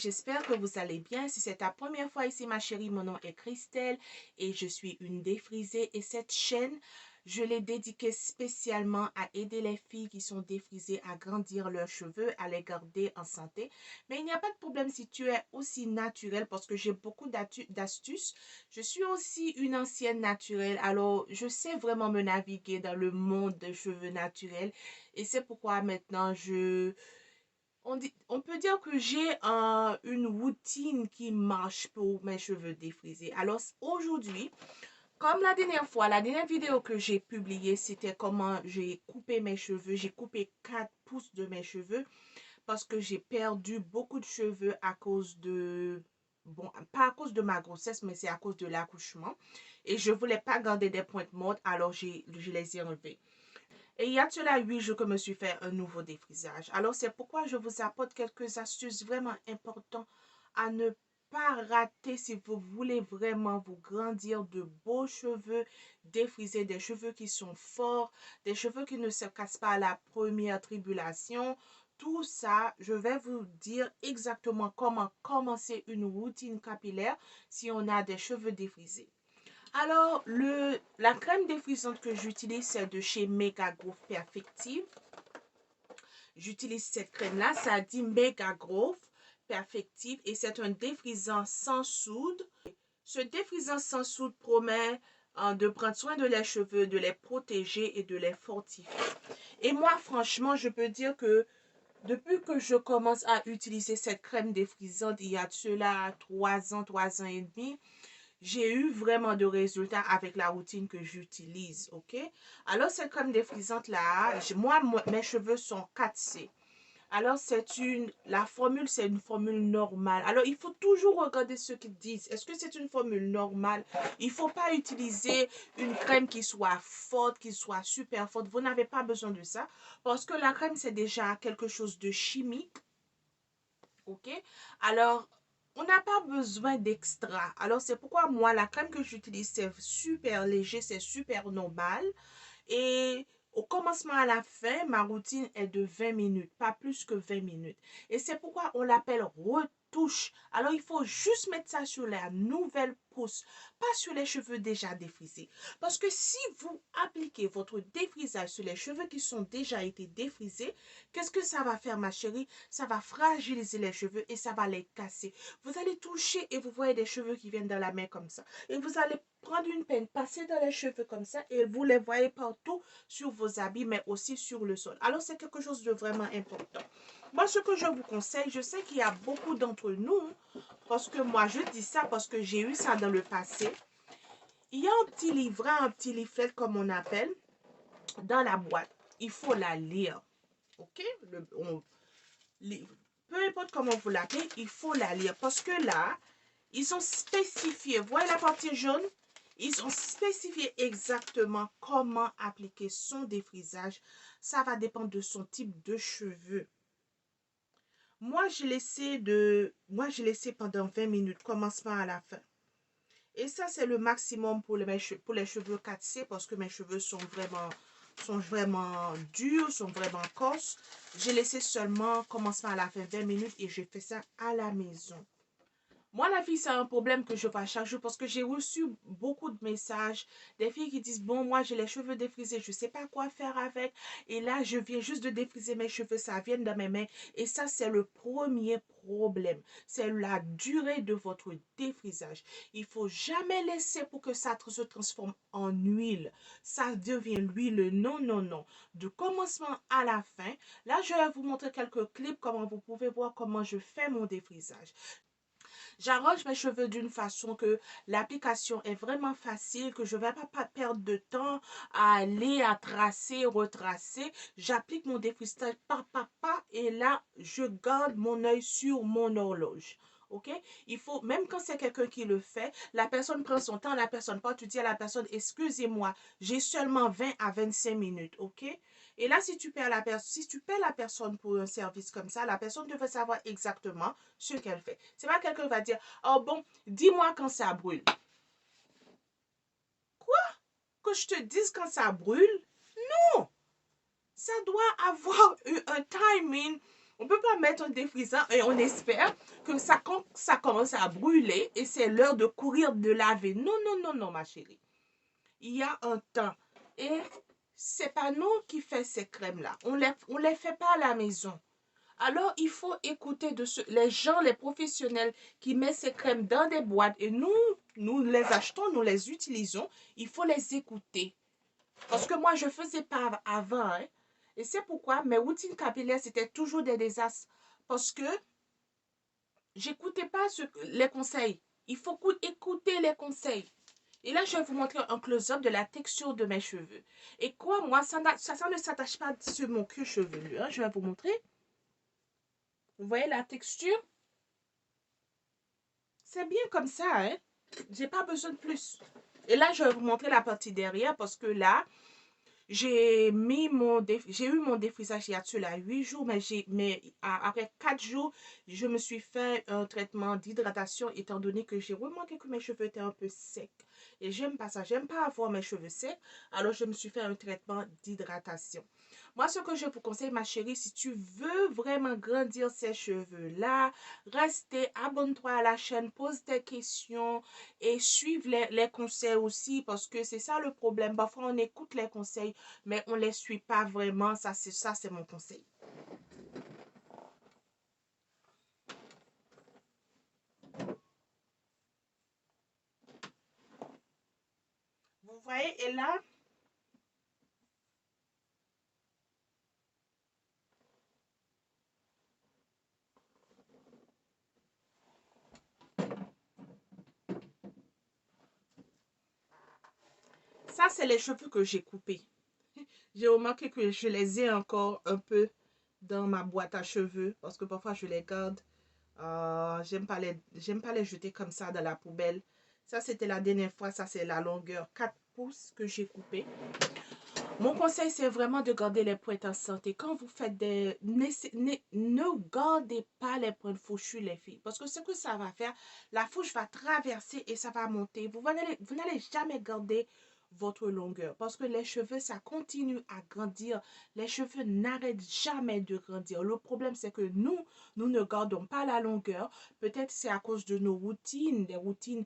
j'espère que vous allez bien. Si c'est ta première fois ici, ma chérie, mon nom est Christelle et je suis une défrisée. Et cette chaîne, je l'ai dédiée spécialement à aider les filles qui sont défrisées à grandir leurs cheveux, à les garder en santé. Mais il n'y a pas de problème si tu es aussi naturelle parce que j'ai beaucoup d'astuces. Je suis aussi une ancienne naturelle, alors je sais vraiment me naviguer dans le monde des cheveux naturels. Et c'est pourquoi maintenant, on peut dire que j'ai une routine qui marche pour mes cheveux défrisés. Alors aujourd'hui, comme la dernière fois, la dernière vidéo que j'ai publiée, c'était comment j'ai coupé mes cheveux. J'ai coupé 4 pouces de mes cheveux parce que j'ai perdu beaucoup de cheveux à cause de... Bon, pas à cause de ma grossesse, mais c'est à cause de l'accouchement. Et je voulais pas garder des pointes mortes, alors je les ai enlevées. Et il y a de cela 8 jours que je me suis fait un nouveau défrisage. Alors c'est pourquoi je vous apporte quelques astuces vraiment importantes à ne pas rater si vous voulez vraiment vous grandir de beaux cheveux défrisés, des cheveux qui sont forts, des cheveux qui ne se cassent pas à la première tribulation. Tout ça, je vais vous dire exactement comment commencer une routine capillaire si on a des cheveux défrisés. Alors, la crème défrisante que j'utilise, c'est de chez Mega Growth Perfective. J'utilise cette crème-là, ça dit Mega Growth Perfective et c'est un défrisant sans soude. Ce défrisant sans soude promet de prendre soin de les cheveux, de les protéger et de les fortifier. Et moi, franchement, je peux dire que depuis que je commence à utiliser cette crème défrisante, il y a de cela 3 ans, 3 ans et demi, j'ai eu vraiment de résultats avec la routine que j'utilise, ok? Alors, cette crème défrisante là, mes cheveux sont 4C. Alors, la formule, c'est une formule normale. Alors, il faut toujours regarder ce qu'ils disent. Est-ce que c'est une formule normale? Il ne faut pas utiliser une crème qui soit forte, qui soit super forte. Vous n'avez pas besoin de ça parce que la crème, c'est déjà quelque chose de chimique. Ok? Alors, on n'a pas besoin d'extra. Alors, c'est pourquoi moi, la crème que j'utilise, c'est super léger, c'est super normal. Et au commencement à la fin, ma routine est de 20 minutes, pas plus que 20 minutes. Et c'est pourquoi on l'appelle retouche. Alors, il faut juste mettre ça sur la nouvelle pousse, pas sur les cheveux déjà défrisés. Parce que si vous appliquez votre défrisage sur les cheveux qui sont déjà été défrisés, qu'est-ce que ça va faire, ma chérie? Ça va fragiliser les cheveux et ça va les casser. Vous allez toucher et vous voyez des cheveux qui viennent dans la main comme ça. Et vous allez prendre une peigne, passer dans les cheveux comme ça et vous les voyez partout sur vos habits, mais aussi sur le sol. Alors, c'est quelque chose de vraiment important. Moi, ce que je vous conseille, je sais qu'il y a beaucoup d'entre nous, parce que moi, je dis ça parce que j'ai eu ça dans le passé. Il y a un petit livret, un petit leaflet, comme on appelle, dans la boîte. Il faut la lire. OK? Peu importe comment vous l'appelez, il faut la lire. Parce que là, ils ont spécifié, voyez la partie jaune? Ils ont spécifié exactement comment appliquer son défrisage. Ça va dépendre de son type de cheveux. Moi, j'ai laissé pendant 20 minutes, commencement à la fin. Et ça, c'est le maximum pour les cheveux 4C parce que mes cheveux sont vraiment durs, sont vraiment corses. J'ai laissé seulement commencement à la fin 20 minutes et j'ai fait ça à la maison. Moi, la fille, c'est un problème que je vois chaque jour parce que j'ai reçu beaucoup de messages des filles qui disent, bon, moi, j'ai les cheveux défrisés, je ne sais pas quoi faire avec. Et là, je viens juste de défriser mes cheveux, ça vient dans mes mains. Et ça, c'est le premier problème. C'est la durée de votre défrisage. Il ne faut jamais laisser pour que ça se transforme en huile. Ça devient l'huile. Non, non, non. Du commencement à la fin, là, je vais vous montrer quelques clips, comment vous pouvez voir comment je fais mon défrisage. J'arrange mes cheveux d'une façon que l'application est vraiment facile, que je ne vais pas perdre de temps à aller à tracer, retracer. J'applique mon défrisage pas et là, je garde mon œil sur mon horloge. OK? Il faut, même quand c'est quelqu'un qui le fait, la personne prend son temps, la personne part, tu dis à la personne, excusez-moi, j'ai seulement 20 à 25 minutes. OK? Et là, si tu paies la personne pour un service comme ça, la personne devrait savoir exactement ce qu'elle fait. C'est pas quelqu'un qui va dire, oh bon, dis-moi quand ça brûle. Quoi? Que je te dise quand ça brûle? Non! Ça doit avoir un timing On ne peut pas mettre un défrisant et on espère que ça, quand ça commence à brûler et c'est l'heure de courir, de laver. Non, non, non, non, ma chérie. Il y a un temps. Et c'est pas nous qui fait ces crèmes-là. On les fait pas à la maison. Alors, il faut écouter les gens, les professionnels qui mettent ces crèmes dans des boîtes et nous les achetons, nous les utilisons. Il faut les écouter. Parce que moi, je ne faisais pas avant. Hein. Et c'est pourquoi mes routines capillaires, c'était toujours des désastres. Parce que j'écoutais pas les conseils. Il faut écouter les conseils. Et là, je vais vous montrer un close-up de la texture de mes cheveux. Et quoi, moi, ça ne s'attache pas sur mon cuir chevelu. Hein. Je vais vous montrer. Vous voyez la texture? C'est bien comme ça, hein? J'ai pas besoin de plus. Et là, je vais vous montrer la partie derrière parce que là, j'ai eu mon défrisage il y a cela 8 jours, mais après 4 jours, je me suis fait un traitement d'hydratation étant donné que j'ai remarqué que mes cheveux étaient un peu secs. Et j'aime pas ça, j'aime pas avoir mes cheveux secs, alors je me suis fait un traitement d'hydratation. Moi, ce que je vous conseille, ma chérie, si tu veux vraiment grandir ces cheveux-là, restez, abonne-toi à la chaîne, pose tes questions et suive les conseils aussi parce que c'est ça le problème. Parfois, on écoute les conseils, mais on ne les suit pas vraiment. Ça, c'est mon conseil. Vous voyez, et là, ça, c'est les cheveux que j'ai coupés. J'ai remarqué que je les ai encore un peu dans ma boîte à cheveux parce que parfois, je les garde. J'aime pas les jeter comme ça dans la poubelle. Ça, c'était la dernière fois. Ça, c'est la longueur 4 pouces que j'ai coupé. Mon conseil, c'est vraiment de garder les pointes en santé. Quand vous faites ne gardez pas les pointes fouchues, les filles. Parce que ce que ça va faire, la fourche va traverser et ça va monter. Vous n'allez jamais garder votre longueur. Parce que les cheveux, ça continue à grandir. Les cheveux n'arrêtent jamais de grandir. Le problème, c'est que nous ne gardons pas la longueur. Peut-être c'est à cause de nos routines, des routines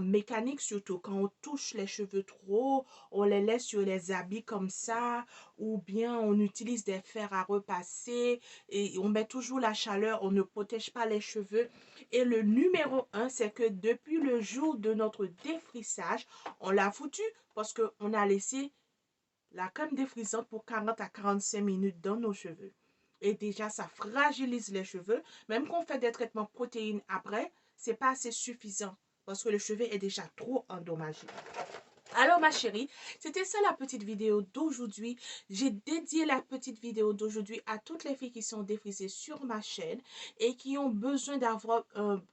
mécaniques surtout. Quand on touche les cheveux trop, on les laisse sur les habits comme ça, ou bien on utilise des fers à repasser et on met toujours la chaleur, on ne protège pas les cheveux. Et le numéro un, c'est que depuis le jour de notre défrissage, on l'a foutu parce qu'on a laissé la crème défrisante pour 40 à 45 minutes dans nos cheveux. Et déjà, ça fragilise les cheveux. Même quand on fait des traitements protéines après, c'est pas assez suffisant parce que le cheveu est déjà trop endommagé. Alors ma chérie, c'était ça la petite vidéo d'aujourd'hui. J'ai dédié la petite vidéo d'aujourd'hui à toutes les filles qui sont défrisées sur ma chaîne et qui ont besoin d'avoir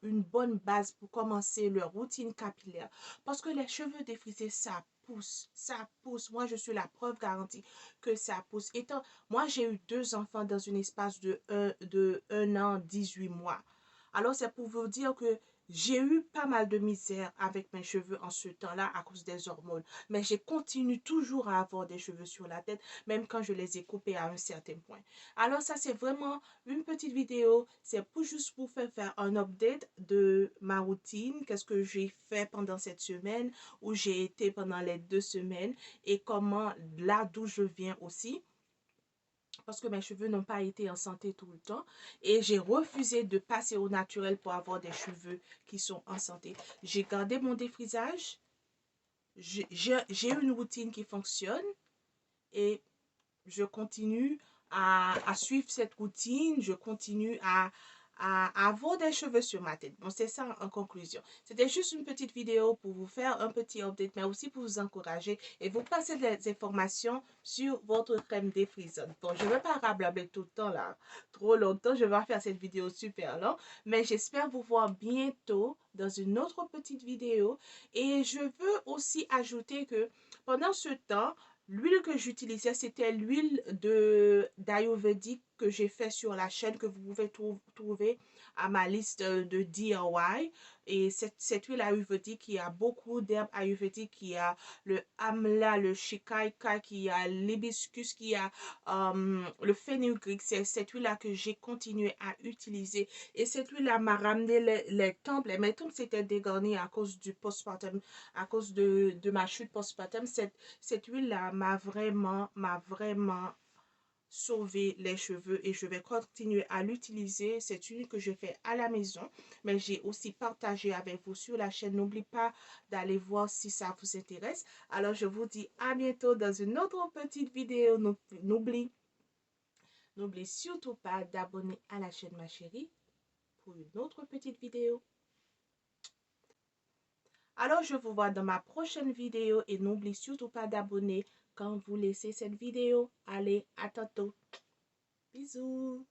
une bonne base pour commencer leur routine capillaire. Parce que les cheveux défrisés, ça pousse, ça pousse. Moi, je suis la preuve garantie que ça pousse. Moi, j'ai eu 2 enfants dans un espace de 1 an, 18 mois. Alors, c'est pour vous dire que j'ai eu pas mal de misère avec mes cheveux en ce temps-là à cause des hormones. Mais j'ai continué toujours à avoir des cheveux sur la tête, même quand je les ai coupés à un certain point. Alors ça, c'est vraiment une petite vidéo. C'est juste pour faire un update de ma routine. Qu'est-ce que j'ai fait pendant cette semaine, où j'ai été pendant les 2 semaines et comment, là d'où je viens aussi parce que mes cheveux n'ont pas été en santé tout le temps et j'ai refusé de passer au naturel pour avoir des cheveux qui sont en santé. J'ai gardé mon défrisage, j'ai une routine qui fonctionne et je continue à suivre cette routine, je continue à avoir des cheveux sur ma tête. Bon, c'est ça en conclusion. C'était juste une petite vidéo pour vous faire un petit update, mais aussi pour vous encourager et vous passer des informations sur votre crème défrisante. Bon, je ne vais pas rablabler tout le temps là, trop longtemps. Je vais faire cette vidéo super longue, mais j'espère vous voir bientôt dans une autre petite vidéo. Et je veux aussi ajouter que pendant ce temps, l'huile que j'utilisais, c'était l'huile d'Ayurvédique que j'ai fait sur la chaîne que vous pouvez trouver à ma liste de DIY. Et cette huile ayurvédique, qui a beaucoup d'herbes ayurvédiques, qui a le amla, le shikaika, qui a l'hibiscus, qui a le fenugrec. C'est cette huile-là que j'ai continué à utiliser. Et cette huile-là m'a ramené les tempes. Mes tempes s'étaient dégarnies à cause du postpartum, à cause de ma chute postpartum. Cette huile-là m'a vraiment sauver les cheveux, et je vais continuer à l'utiliser. C'est une que je fais à la maison, mais j'ai aussi partagé avec vous sur la chaîne. N'oublie pas d'aller voir si ça vous intéresse. Alors je vous dis à bientôt dans une autre petite vidéo. N'oublie surtout pas d'abonner à la chaîne, ma chérie, pour une autre petite vidéo. Alors je vous vois dans ma prochaine vidéo, et n'oublie surtout pas d'abonner quand vous laissez cette vidéo. Allez, à tantôt. Bisous.